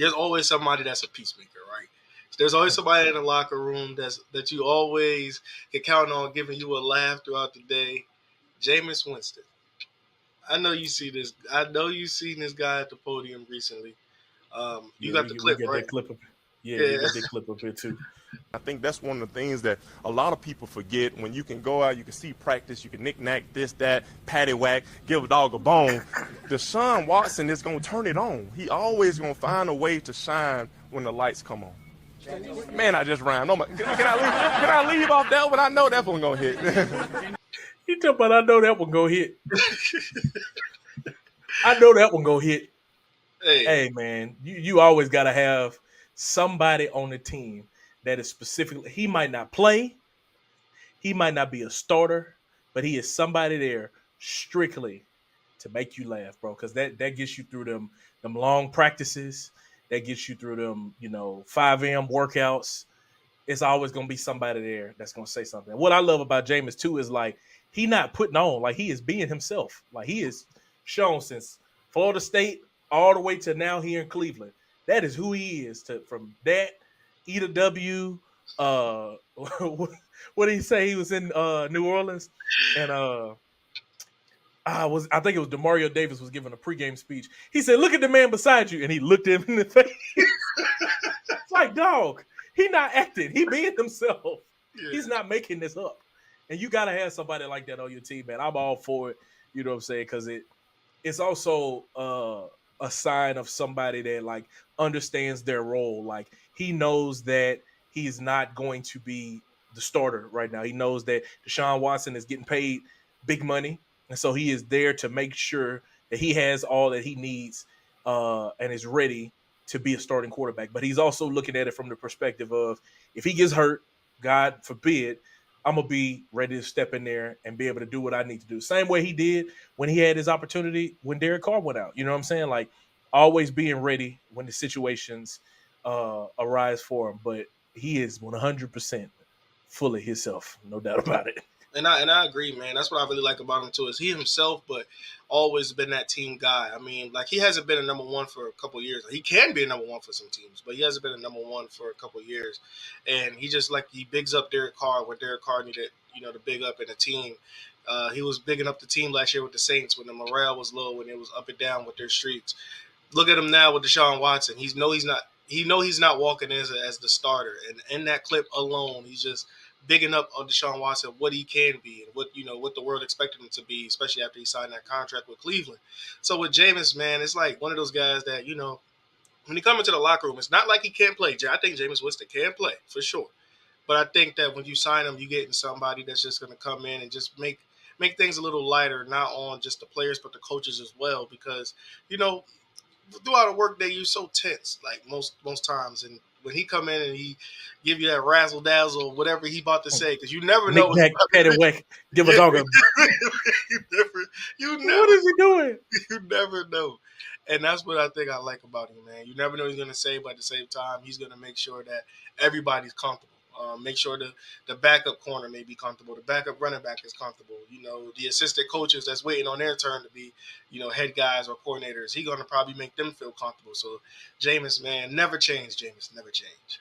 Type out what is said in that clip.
there's always somebody that's a peacemaker, right? There's always somebody in the locker room that you always can count on giving you a laugh throughout the day. Jameis Winston. I know you see this. I know you've seen this guy at the podium recently. You Yeah, got the we clip, got right? that clip up. Yeah, we Yeah. got that clip up here too. I think that's one of the things that a lot of people forget. When you can go out, you can see practice, you can knick-knack, this, that, patty whack, give a dog a bone. DeShaun Watson is going to turn it on. He always going to find a way to shine when the lights come on. Man, I just rhymed. Can I leave off that one? I know that one going to hit. He talking about, I know that one go hit. I know that one go hit. Hey man, you always got to have somebody on the team that is specifically. He might not play, he might not be a starter, but he is somebody there strictly to make you laugh, bro. Because that gets you through them long practices. That gets you through them 5 a.m. workouts. It's always gonna be somebody there that's gonna say something. What I love about Jameis too is like he not putting on, like he is being himself. Like he is shown since Florida State all the way to now here in Cleveland. That is who he is. From that eat a W. What did he say? He was in New Orleans, and I think it was Demario Davis was giving a pregame speech. He said, "Look at the man beside you," and he looked him in the face. It's like, dog, he not acting. He being himself. Yeah. He's not making this up. And you got to have somebody like that on your team, man. I'm all for it. You know what I'm saying? Because it's also a sign of somebody that like understands their role. Like he knows that he's not going to be the starter right now. He knows that DeShaun Watson is getting paid big money. And so he is there to make sure that he has all that he needs and is ready to be a starting quarterback. But he's also looking at it from the perspective of if he gets hurt, God forbid, I'm going to be ready to step in there and be able to do what I need to do. Same way he did when he had his opportunity when Derek Carr went out. You know what I'm saying? Like always being ready when the situations arise for him. But he is 100% fully himself, no doubt about it. And I agree, man. That's what I really like about him too. Is he himself, but always been that team guy. I mean, like he hasn't been a number one for a couple of years. He can be a number one for some teams, but he hasn't been a number one for a couple of years. And he just like he bigs up Derek Carr when Derek Carr needed to big up in the team. He was bigging up the team last year with the Saints when the morale was low, when it was up and down with their streaks. Look at him now with Deshaun Watson. He's not walking as the starter, and in that clip alone, he's just bigging up on Deshaun Watson, what he can be and what the world expected him to be, especially after he signed that contract with Cleveland. So with Jameis, man, it's like one of those guys that, when he comes into the locker room, it's not like he can't play. I think Jameis Winston can play for sure. But I think that when you sign him, you're getting somebody that's just going to come in and just make things a little lighter, not on just the players, but the coaches as well. Because, throughout a work day, you're so tense, like most times. And when he come in and he give you that razzle dazzle, whatever he about to say, because you never know. Give a dog a. you never. What is he doing? You never know, and that's what I think I like about him, man. You never know what he's gonna say, but at the same time, he's gonna make sure that everybody's comfortable. Make sure the backup corner may be comfortable. The backup running back is comfortable. The assistant coaches that's waiting on their turn to be, head guys or coordinators, he's going to probably make them feel comfortable. So, Jameis, man, never change, Jameis. Never change.